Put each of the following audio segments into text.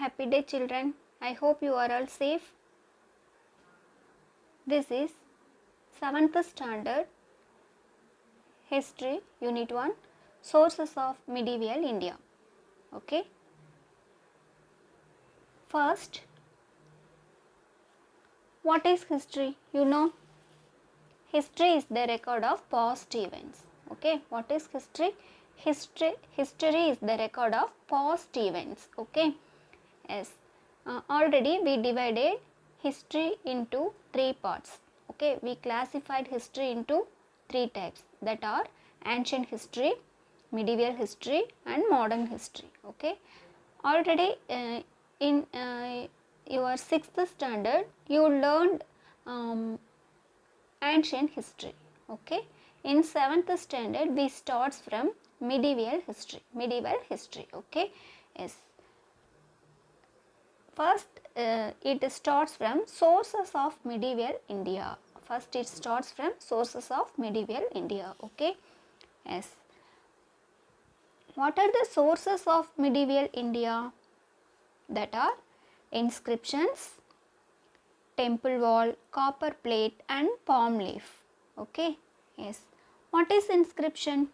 Happy day children. I hope you are all safe. This is 7th standard History Unit 1 Sources of Medieval India. Okay. First, what is history? You know, history is the record of past events. Okay. What is history? History is the record of past events. Okay. Yes. Already we divided history into 3 parts. Okay, we classified history into 3 types, that are ancient history, medieval history and modern history. Okay, already in your 6th standard you learned ancient history. Okay, in 7th standard we starts from medieval history. Okay, yes. First, it starts from sources of medieval India. First, it starts from sources of medieval India. Okay, yes. What are the sources of medieval India? That are inscriptions, temple wall, copper plate, and palm leaf. Okay, yes. What is inscription?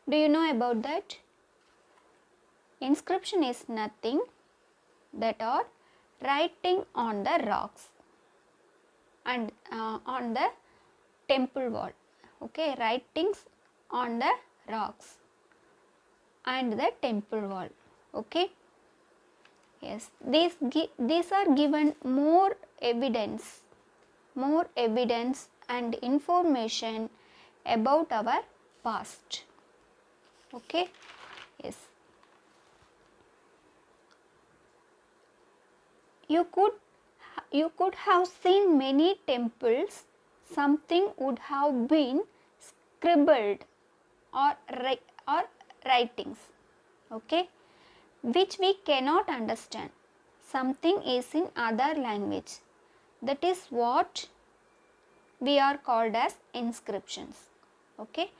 Do you know about that? Inscription is nothing that are writing on the rocks and on the temple wall. Okay, writings on the rocks and the temple wall. Okay, yes, these are given more evidence and information about our past. Okay, yes. You could have seen many temples. Something would have been scribbled or writings, okay, which we cannot understand. Something is in other language. That is what we are called as inscriptions. Okay,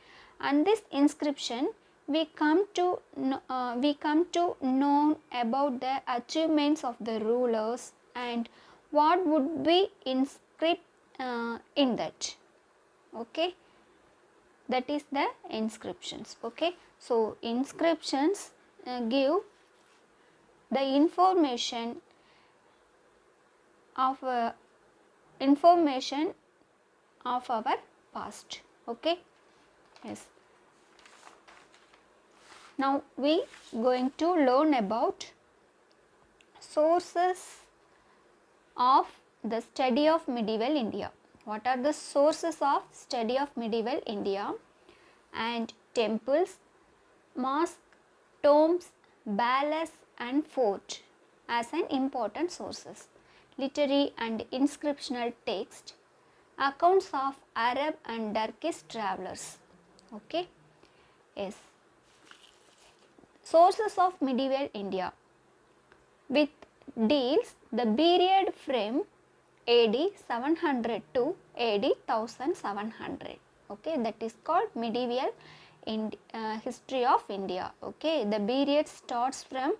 and this inscription we come to know about the achievements of the rulers and what would be inscribed in that. Okay, that is the inscriptions. Okay, so inscriptions give the information of our past. Okay, yes. Now we going to learn about sources of the study of medieval India. What are the sources of study of medieval India? And temples, mosques, tombs, palace and fort as an important sources. Literary and inscriptional text, accounts of Arab and Turkish travelers. Okay, yes. Sources of medieval India with deals the period from AD 700 to AD 1700. Okay, that is called medieval history of India. Okay, the period starts from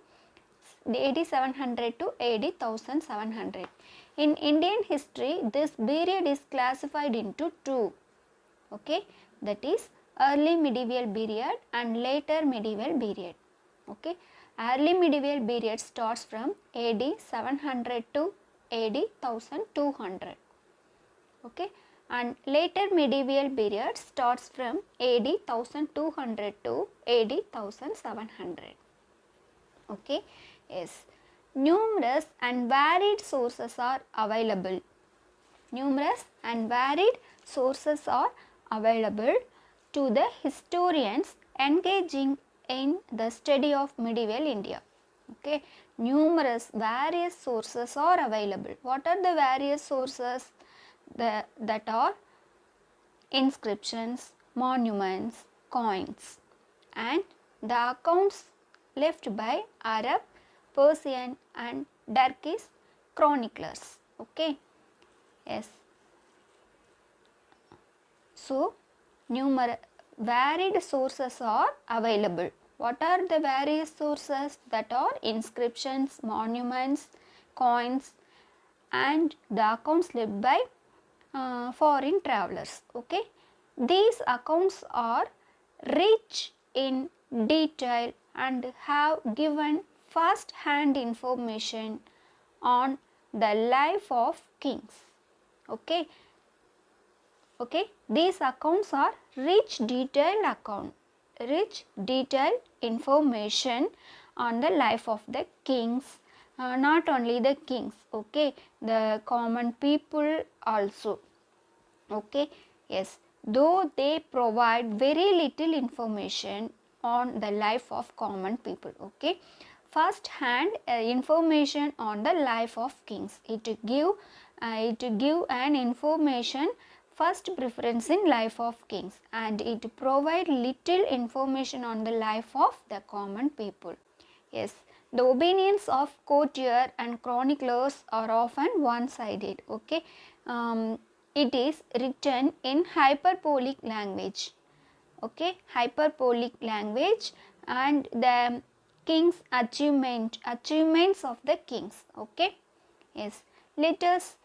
AD 700 to AD 1700. In Indian history, this period is classified into 2. Okay, that is early medieval period and later medieval period. Okay, early medieval period starts from AD 700 to AD 1200. Okay, and later medieval period starts from AD 1200 to AD 1700. Okay, yes. Numerous and varied sources are available. Numerous and varied sources are available to the historians engaging in the study of medieval India. Okay, numerous various sources are available. What are the various sources? That are inscriptions, monuments, coins, and the accounts left by Arab, Persian and Turkish chroniclers. Okay, yes. So, varied sources are available. What are the various sources? That are inscriptions, monuments, coins, and the accounts left by foreign travelers. Okay, these accounts are rich in detail and have given first hand information on the life of kings. Okay, these accounts are rich detailed information on the life of the kings, not only the kings, okay, the common people also. Okay, yes, though they provide very little information on the life of common people. Okay, first hand information on the life of kings, it give an information first preference in life of kings, and it provide little information on the life of the common people. Yes, the opinions of courtier and chroniclers are often one-sided. Okay, it is written in hyperbolic language. Okay, hyperbolic language, and the king's achievements of the kings. Okay, yes, let us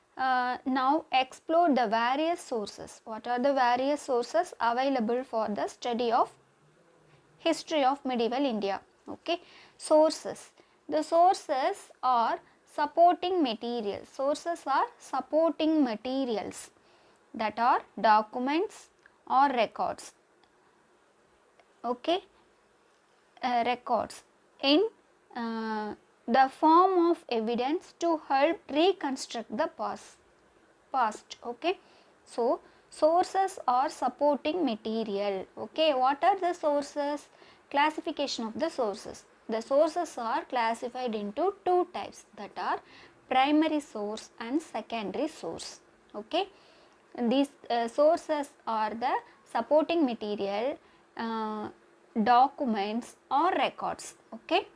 now explore the various sources. What are the various sources available for the study of history of medieval India? Okay, sources. The sources are supporting materials. Sources are supporting materials, that are documents or records. Okay, records in the form of evidence to help reconstruct the past. Okay, so sources are supporting material. Okay, what are the sources? Classification of the sources. The sources are classified into two types, that are primary source and secondary source. Okay, these sources are the supporting material, documents or records. Okay,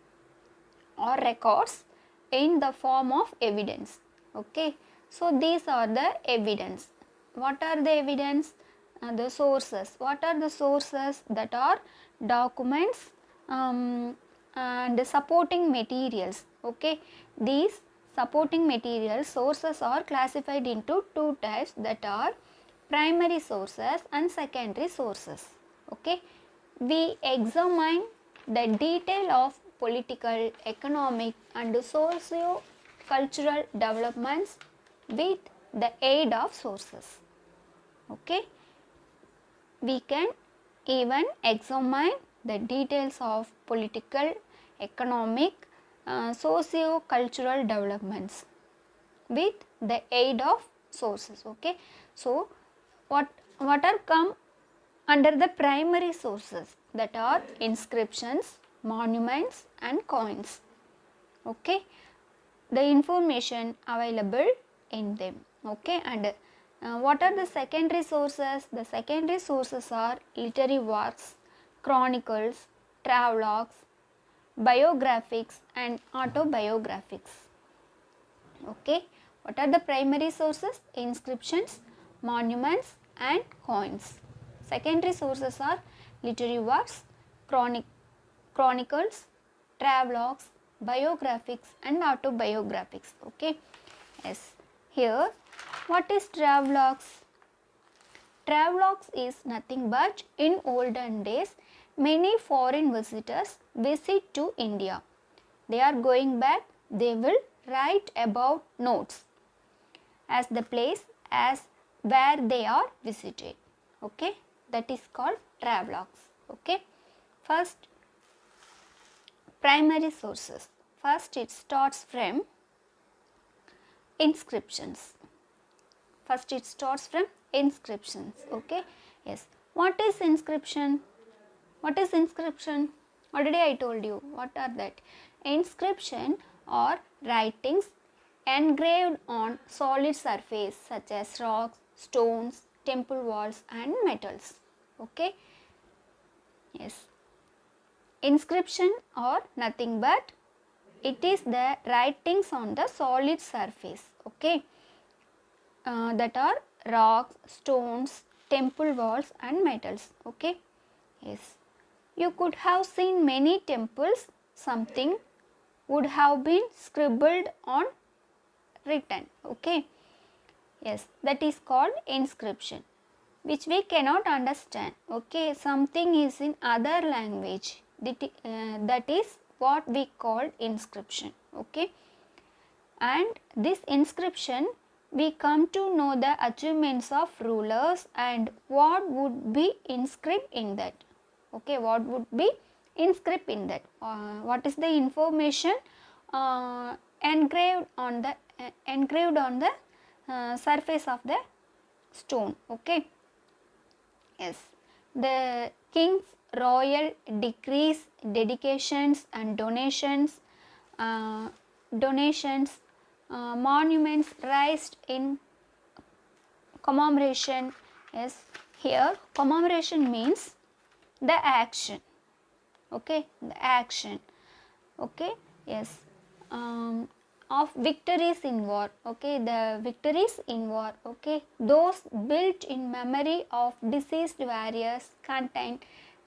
or records in the form of evidence. Okay, so these are the evidence. What are the evidence? The sources. What are the sources? That are documents and supporting materials. Okay, these supporting materials sources are classified into two types, that are primary sources and secondary sources. Okay, we examine the detail of political, economic and socio-cultural developments with the aid of sources. Okay, we can even examine the details of political, economic, socio-cultural developments with the aid of sources. Okay, so what are come under the primary sources? That are inscriptions, monuments and coins. Okay, the information available in them. Okay, and what are the secondary sources? The secondary sources are literary works, chronicles, travelogues, biographics and autobiographics. Okay, what are the primary sources? Inscriptions, monuments and coins. Secondary sources are literary works, chronicles, travelogues, biographics and autobiographics. Okay, yes, here what is travelogues? Travelogues is nothing but in olden days many foreign visitors visit to India. They are going back, they will write about notes as the place as where they are visited. Okay, that is called travelogues. Okay, first primary sources. First it starts from inscriptions. First it starts from inscriptions. Okay, yes, what is inscription? What is inscription? Already I told you what are that. Inscription or writings engraved on solid surface such as rocks, stones, temple walls and metals. Okay, yes, inscription or nothing but it is the writings on the solid surface. Okay, that are rocks, stones, temple walls and metals. Okay, yes, You could have seen many temples, something would have been scribbled on written. Okay, yes, that is called inscription, which we cannot understand. Okay, something is in other language, that is what we call inscription. Okay, and this inscription we come to know the achievements of rulers and what would be inscribed in that. Okay, what would be inscribed in that, what is the information engraved on the surface of the stone. Okay, yes, the king's royal decrees, dedications and uh, donations, monuments raised in commemoration. Yes, here commemoration means the action. Okay, the action. Okay, yes, of victories in war. Okay, the victories in war. Okay, those built in memory of deceased warriors contain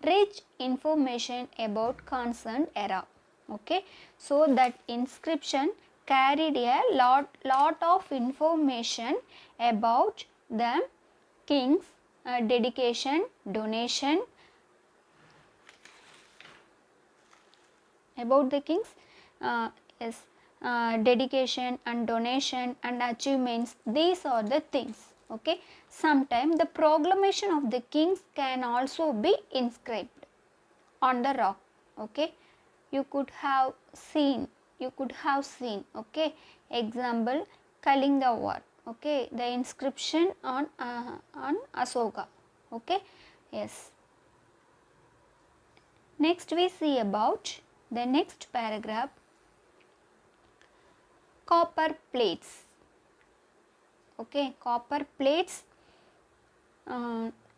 rich information about concerned era. Okay, so that inscription carried a lot of information about the king's dedication, donation, about the king's yes, dedication and donation and achievements. These are the things. Okay, sometimes the proclamation of the kings can also be inscribed on the rock. Okay, you could have seen, okay, example Kalinga war. Okay, the inscription on Asoka. Okay, yes. Next we see about the next paragraph, copper plates. Okay, copper plates,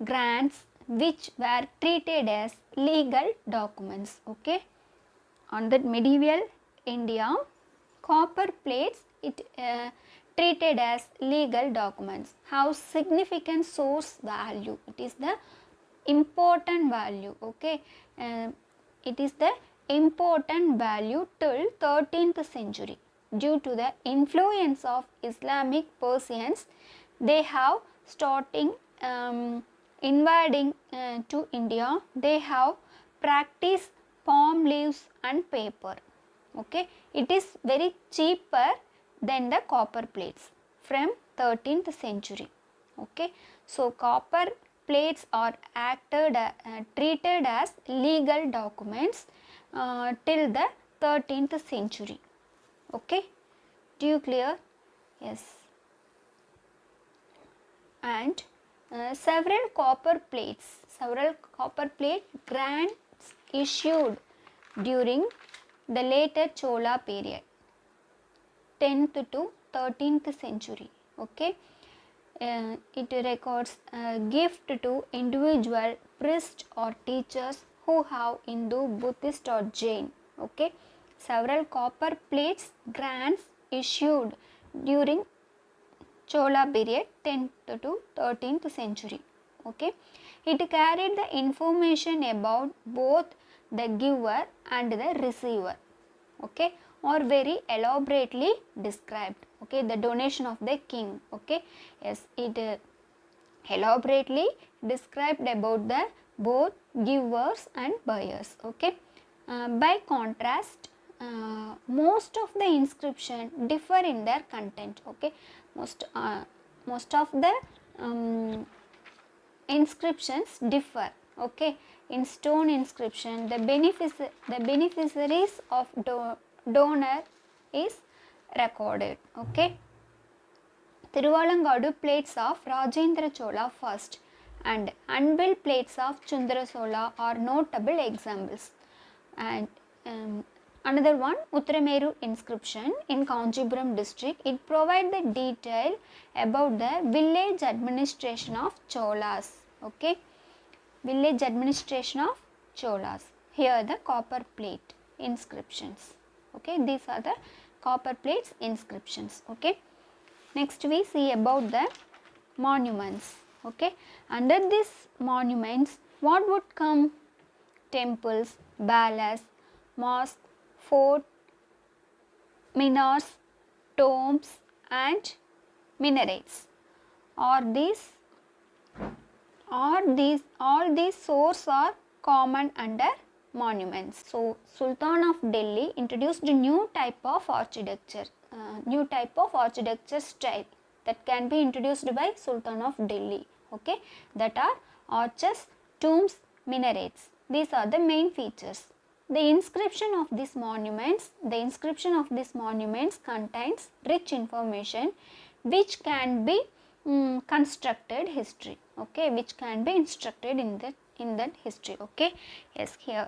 grants which were treated as legal documents. Okay, on that medieval India, copper plates treated as legal documents have significant source value. It is the important value. Okay, it is the important value till 13th century. Due to the influence of Islamic Persians, they have starting invading to India. They have practiced palm leaves and paper. Okay, it is very cheaper than the copper plates from 13th century. Okay, so copper plates are treated as legal documents till the 13th century. Okay, do you clear? Yes. And several copper plate grants issued during the later Chola period, 10th to 13th century. Okay, it records gift to individual priests or teachers who have Hindu, Buddhist or Jain. Okay, several copper plates grants issued during Chola period, 10th to 13th century. Okay, it carried the information about both the giver and the receiver. Okay, or very elaborately described. Okay, the donation of the king. Okay, yes, it elaborately described about the both givers and buyers. Okay, by contrast, most of the inscription differ in their content. Okay, most of the inscriptions differ. Okay, in stone inscription, the beneficiaries of donor is recorded. Okay, Tiruvalangadu plates of Rajendra Chola first and unbuilt plates of Chundra Chola are notable examples. And another one, Uttarameru inscription in Kanchipuram district. It provides the detail about the village administration of Cholas. Okay, village administration of Cholas. Here the copper plate inscriptions. Okay, these are the copper plates inscriptions. Okay, next we see about the monuments. Okay, under these monuments, what would come? temples, palace, mosque, fort, minars, tombs and minarets. Are these all these sources are common under monuments. So Sultan of Delhi introduced a new type of architecture, style that can be introduced by Sultan of Delhi. Okay, that are arches, tombs, minarets. These are the main features. The inscription of these monuments contains rich information which can be constructed history. Okay, which can be instructed in that history. Okay, yes, here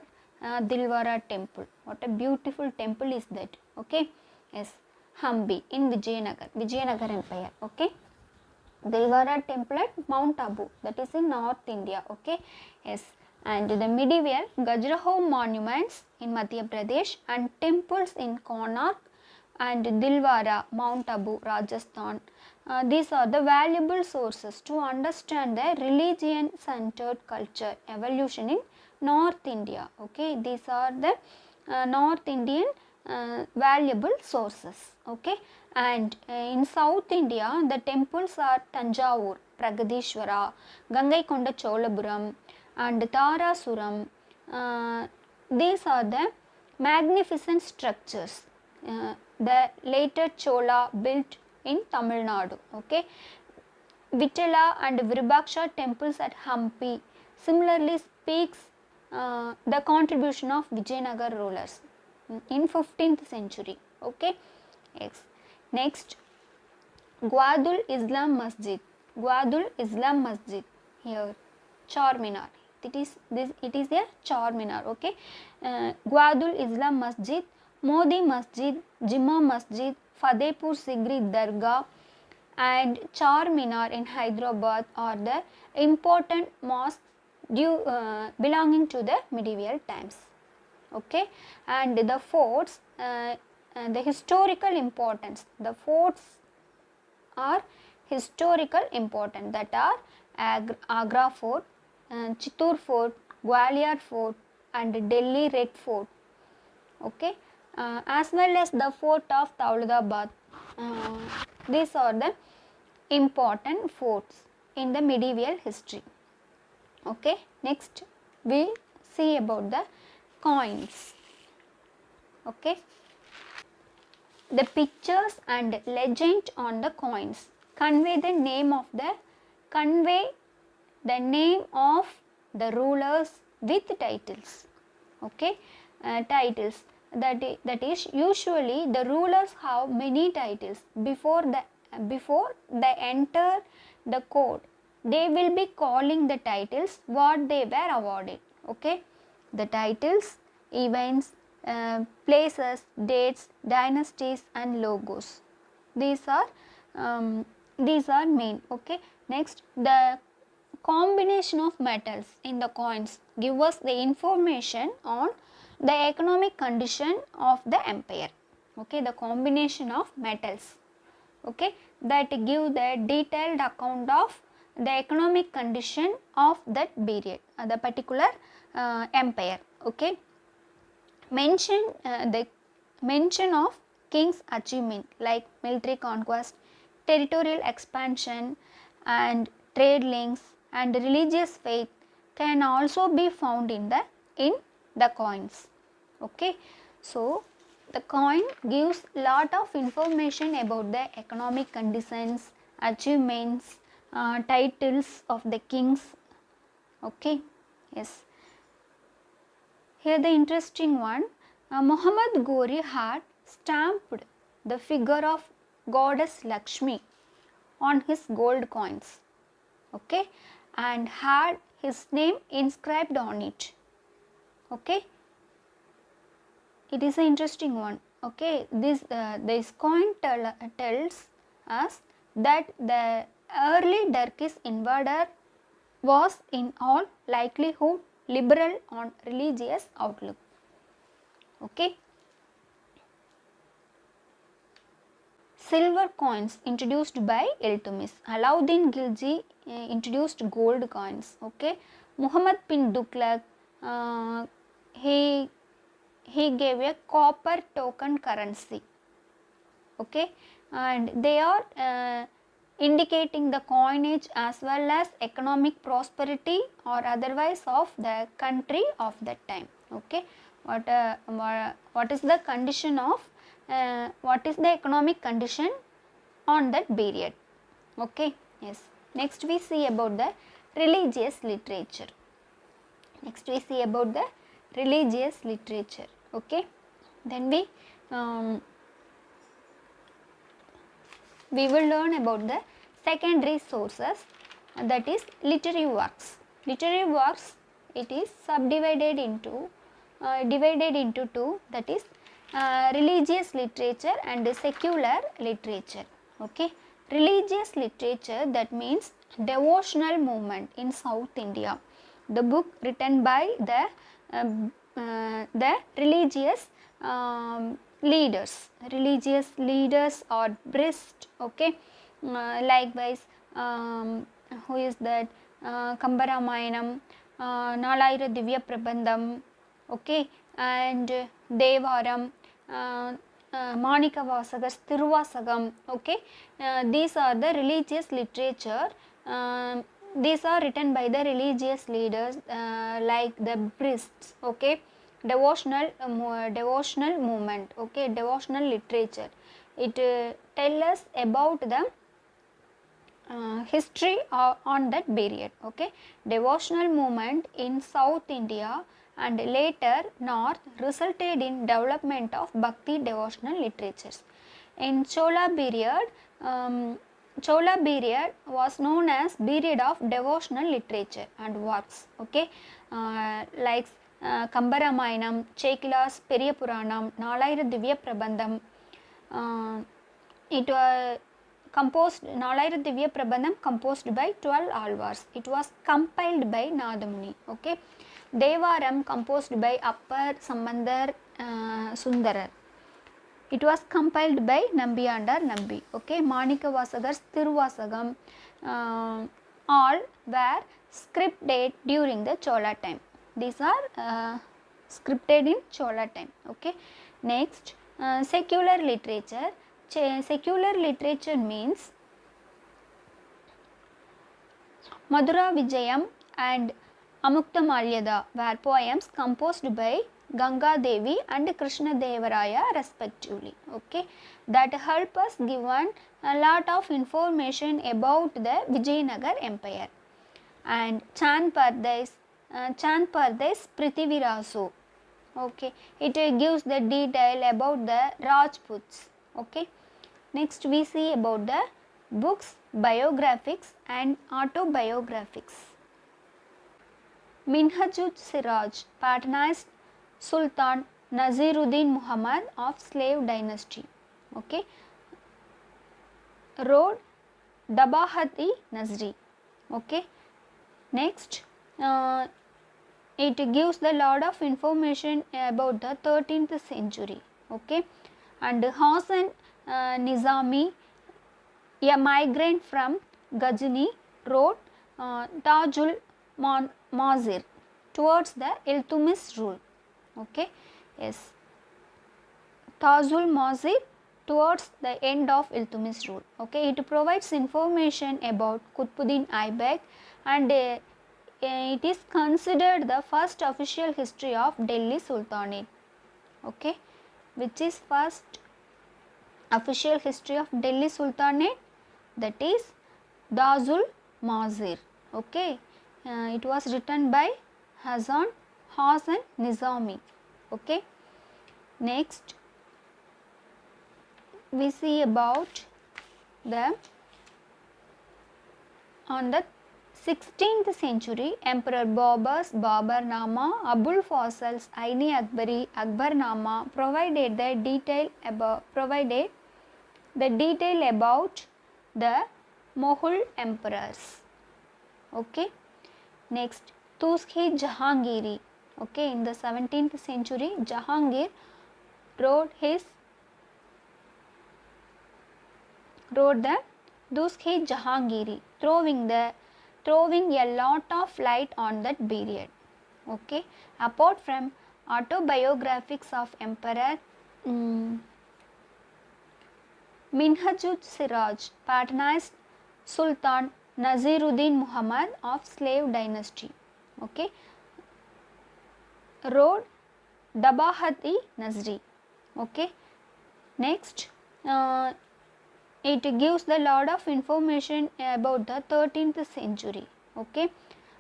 Dilwara temple. What a beautiful temple is that. Okay, yes, Hampi in Vijayanagar Empire. Okay, Dilwara temple at Mount Abu, that is in North India. Okay, yes, and the medieval Khajuraho monuments in Madhya Pradesh and temples in Konark and Dilwara, Mount Abu, Rajasthan. These are the valuable sources to understand the religion-centered culture evolution in North India. Okay, these are the North Indian valuable sources. Okay, and in South India, the temples are Tanjavur, Pragadishwara, Gangaikonda Cholapuram, and Tarasuram. These are the magnificent structures the later Chola built in Tamil Nadu. Okay, Vitala and Virupaksha temples at Hampi similarly speaks the contribution of Vijayanagar rulers in 15th century. Okay, yes. Next, Gwadul Islam Masjid. Here, Charminar. It is a Charminar. Okay, Gwadul Islam Masjid, Modi Masjid, Jimma Masjid, Fatehpur Sikri Dargah and Charminar in Hyderabad are the important mosques belonging to the medieval times. Okay, and the forts, the historical importance. The forts are historical important, that are Agra Fort, Chittoor Fort, Gwalior Fort and Delhi Red Fort. Okay, as well as the fort of Daulatabad. These are the important forts in the medieval history. Okay, next we see about the coins. Okay, the pictures and legend on the coins convey the name of the rulers with titles. Okay, titles that is usually the rulers have many titles before they enter the court. They will be calling the titles what they were awarded. Okay, the titles, events, places, dates, dynasties and logos. These are main. Okay, next, the combination of metals in the coins give us the information on the economic condition of the empire. Okay, the combination of metals, okay, that give the detailed account of the economic condition of that period, the particular empire. Okay, the mention of king's achievement like military conquest, territorial expansion and trade links and religious faith can also be found in the coins. Okay, so the coin gives lot of information about the economic conditions, achievements, titles of the kings. Okay, yes. Here the interesting one, Muhammad Ghori had stamped the figure of goddess Lakshmi on his gold coins. Okay, and had his name inscribed on it. Okay, it is an interesting one. Okay, this coin tells us that the early Turkish invader was in all likelihood liberal on religious outlook. Okay, silver coins introduced by Iltutmish. Alauddin Khilji introduced gold coins. Okay, Muhammad bin Tughlaq he gave a copper token currency. Okay, and they are indicating the coinage as well as economic prosperity or otherwise of the country of that time. Okay, what is the condition of what is the economic condition on that period. Okay, yes. Next we see about the religious literature. Next we see about the religious literature. Okay, then we will learn about the secondary sources, that is literary works. Literary works, it is subdivided into divided into two, that is religious literature and secular literature. Okay, religious literature, that means devotional movement in South India. The book written by the religious leaders or priest. Okay, likewise, who is that, Kambaramayanam, Nalayira Divya Prabandham, okay, and Devaram, Manika Vasagar's Tiruvasagam. Okay, these are the religious literature. These are written by the religious leaders, like the priests. Okay, devotional movement. Okay, devotional literature. It tell us about the history on that period. Okay, devotional movement in South India and later North resulted in development of Bhakti devotional literatures. In Chola period was known as period of devotional literature and works. Okay, like Kambaramayanam, Chekila's Periya Puranam, Nalayira Divya Prabandham. It was composed, Nalayira Divya Prabandham composed by 12 alvars. It was compiled by Nadamuni. Okay, Devaram composed by Appar Sambandar Sundarar. It was compiled by Nambiyandar Nambi. Okay, Manika Vasagar's Tiruvasagam, all were scripted during the Chola time. These are scripted in Chola time. Okay, next secular literature. Secular literature means Madhura Vijayam and Amukta Malyada were poems composed by Ganga Devi and Krishna Devaraya respectively. Okay, that help us given a lot of information about the Vijayanagar Empire. And Chand Pardes Prithivirasu. Okay, it gives the detail about the Rajputs. Okay, next we see about the books, biographics and autobiographics. Minhajul Siraj patronized Sultan Naziruddin Muhammad of slave dynasty. Okay, wrote Dabahat-i Nazri. Okay, next it gives the lot of information about the 13th century. Okay, and Hasan Nizami, a migrant from Ghazni, wrote Tajul Mazir towards the Iltutmish rule. Okay, yes, Tajul Mazir towards the end of Iltutmish rule. Okay, it provides information about Qutbuddin Aibak and it is considered the first official history of Delhi Sultanate. Okay, which is first official history of Delhi Sultanate? That is Tajul Mazir. Okay, it was written by Hasan Nizami. Okay, next we see about the on the 16th century Emperor Babur's Babarnama, Abul Fasal's Aini Akbari Akbarnama provided the detail about the Mughal emperors. Okay, next Tuskhi Jahangiri. Okay, in the 17th century Jahangir wrote the Tuskhi Jahangiri, throwing a lot of light on that period. Okay, apart from Autobiographies of Emperor Minhajul Siraj patronized Sultan Naziruddin Muhammad of slave dynasty. Okay, wrote Dabahat-i Nazri. Okay, next it gives the lot of information about the 13th century. Okay,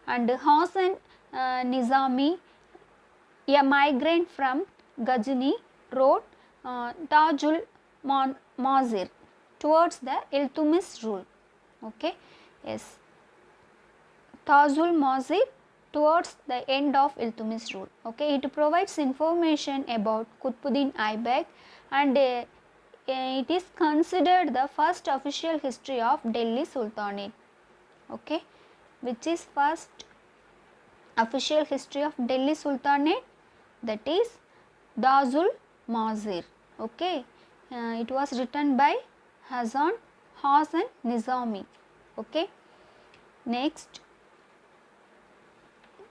and Hasan Nizami, a migrant from Ghazni, wrote Tajul Mazir towards the Iltutmish rule. Okay, yes, Tajul Mazir towards the end of Iltutmish rule. Okay, it provides information about Qutbuddin Aibak, and it is considered the first official history of Delhi Sultanate. Okay, which is first official history of Delhi Sultanate? That is Tajul Mazir. Okay, it was written by Hasan Nizami. Okay, next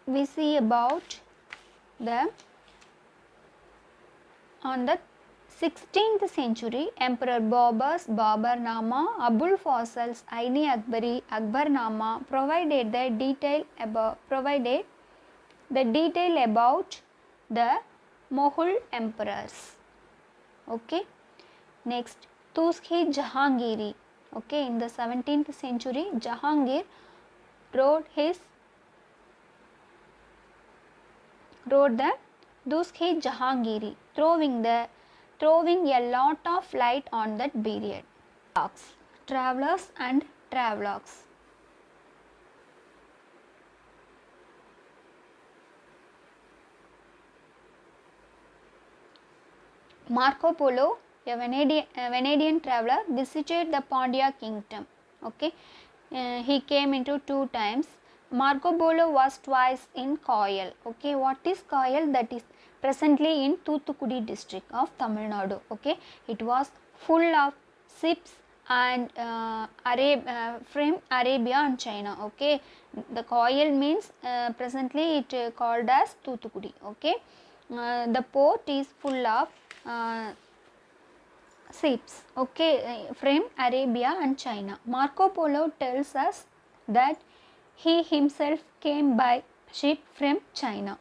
we see about the on the 16th century Emperor Babur's Babarnama, Abul Fasal's Aini Akbari Akbarnama provided the detail about the Mughal emperors. Okay, next Tuskhi Jahangiri. Okay, in the 17th century Jahangir wrote the Tuskhi Jahangiri, throwing a lot of light on that period. Travelers and travelogues. Marco Polo, a Venetian traveler, visited the Pandya kingdom. Okay, he came into 2 times. Marco Polo was twice in Koyal. Okay, what is Koyal? That is presently in Thoothukudi district of Tamil Nadu. Okay, it was full of ships and from Arabia and China. Okay, the Koyal means presently it called as Thoothukudi. Okay, the port is full of ships, okay, from Arabia and China. Marco Polo tells us that he himself came by ship from China.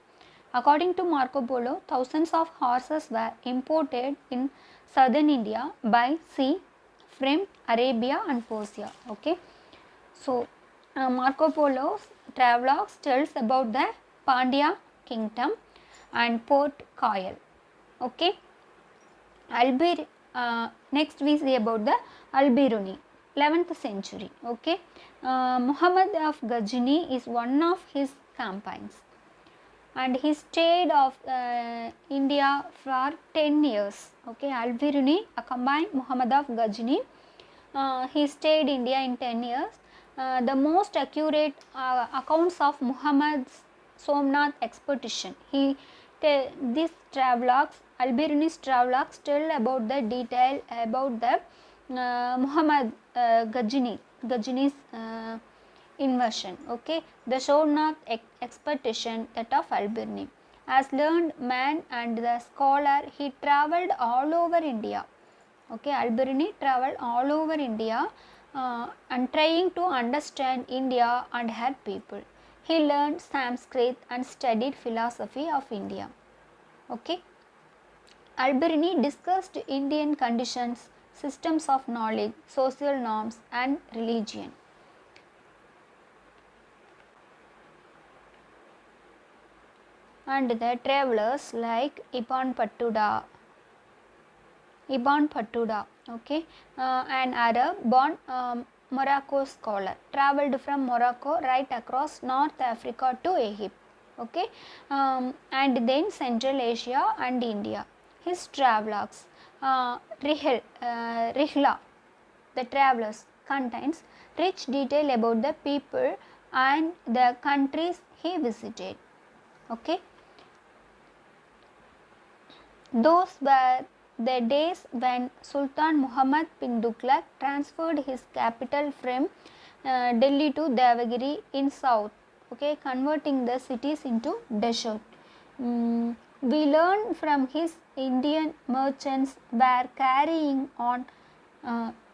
According to Marco Polo, thousands of horses were imported in southern India by sea from Arabia and Persia. Okay, so Marco Polo's travelogues tells about the Pandya kingdom and Port Koyal. Okay, next we see about the Al-Biruni, 11th century. Okay, Muhammad of Ghazni is one of his campaigns, and he stayed of India for 10 years. Okay, Al-Biruni accompanied Muhammad of Ghazni. He stayed India in 10 years. The most accurate accounts of Muhammad's Somnath expedition. These travelogues, Al-Biruni's travelogues, tell about the detail about the Muhammad Ghazni's invasion. Okay, the Somnath expedition, that of Al-Biruni. As learned man and the scholar, he travelled all over India. Okay, Al-Biruni travelled all over India and trying to understand India and her people. He learned Sanskrit and studied philosophy of India. Okay, Al-Biruni discussed Indian conditions, systems of knowledge, social norms and religion. And the travelers like Ibn Battuta, okay, an Arab born Morocco scholar, travelled from Morocco right across North Africa to Egypt, okay, and then Central Asia and India. His travelogues, Rihla, the travelers, contains rich detail about the people and the countries he visited. Okay, those were the days when Sultan Muhammad bin Tughlaq transferred his capital from Delhi to Devagiri in south, okay, converting the cities into desert. we learn from his Indian merchants were carrying on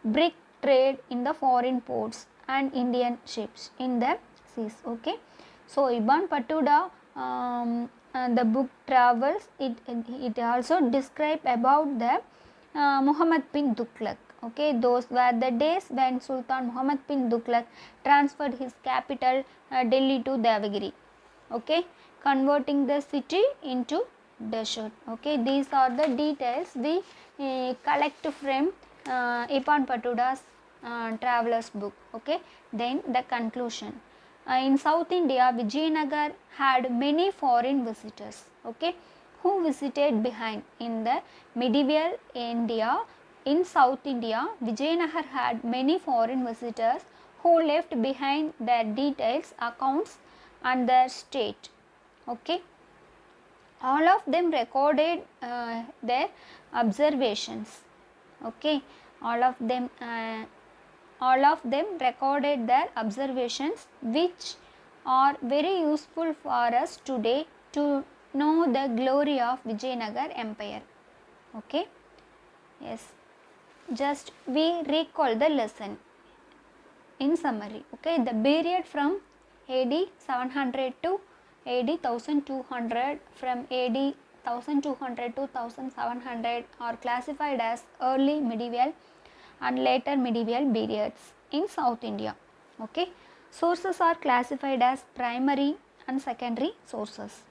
brick trade in the foreign ports and Indian ships in the seas. Okay, so Ibn Battuta, the book travels, it also describe about the Muhammad bin Tughlaq. Okay, those were the days when Sultan Muhammad bin Tughlaq transferred his capital Delhi to Devagiri. Okay, converting the city into desert. Okay, these are the details we collect from Ibn Battuta's travelers book. Okay, then the conclusion. In South India, Vijayanagar had many foreign visitors. Okay, who visited behind in the medieval India. In South India, Vijayanagar had many foreign visitors who left behind their details, accounts and their state. Okay, all of them recorded their observations. Okay, all of them recorded their observations, which are very useful for us today to know the glory of Vijayanagar Empire. Okay, yes, just we recall the lesson in summary. Okay, the period from AD 700 to AD 1200, from AD 1200 to 1700 are classified as early medieval and later medieval periods in South India. Okay, sources are classified as primary and secondary sources.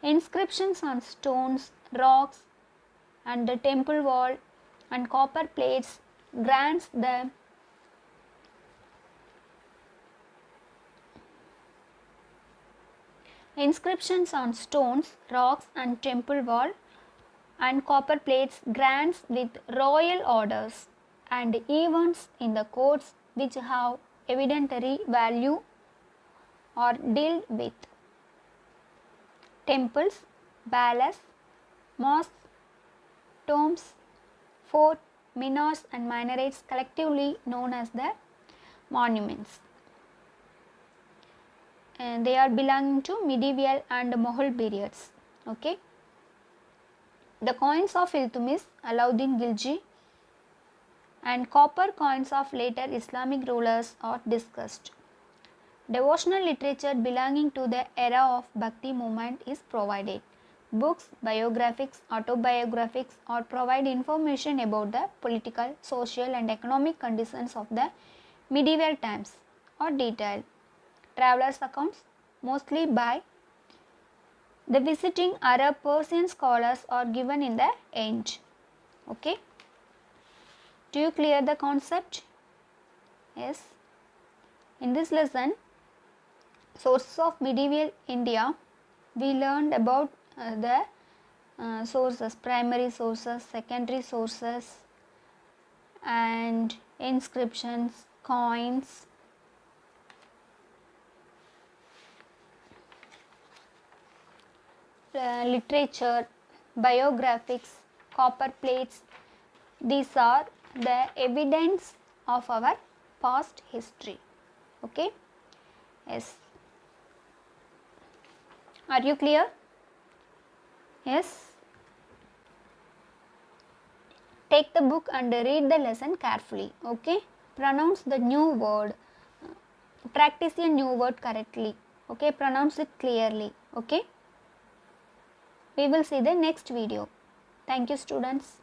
Inscriptions on stones, rocks and the temple wall and copper plates grants the inscriptions on stones, rocks and temple wall and copper plates grants with royal orders and events in the courts which have evidentiary value or deal with temples, palace, mosques, tombs, fort, minarets and minarets, collectively known as the monuments. And they are belonging to medieval and Mughal periods. Okay, the coins of Iltutmish, Alauddin Khilji and copper coins of later Islamic rulers are discussed. Devotional literature belonging to the era of Bhakti movement is provided. Books, biographies, autobiographies or provide information about the political, social and economic conditions of the medieval times or detailed. Travelers accounts, mostly by the visiting Arab Persian scholars, are given in the end. Okay, do you clear the concept? Yes. In this lesson, sources of medieval India, we learned about the sources, primary sources, secondary sources and inscriptions, coins, literature, biographies, copper plates. These are the evidence of our past history. Okay, yes, are you clear? Yes, take the book and read the lesson carefully. Okay, pronounce the new word, practice a new word correctly. Okay, pronounce it clearly. Okay, we will see the next video. Thank you, students.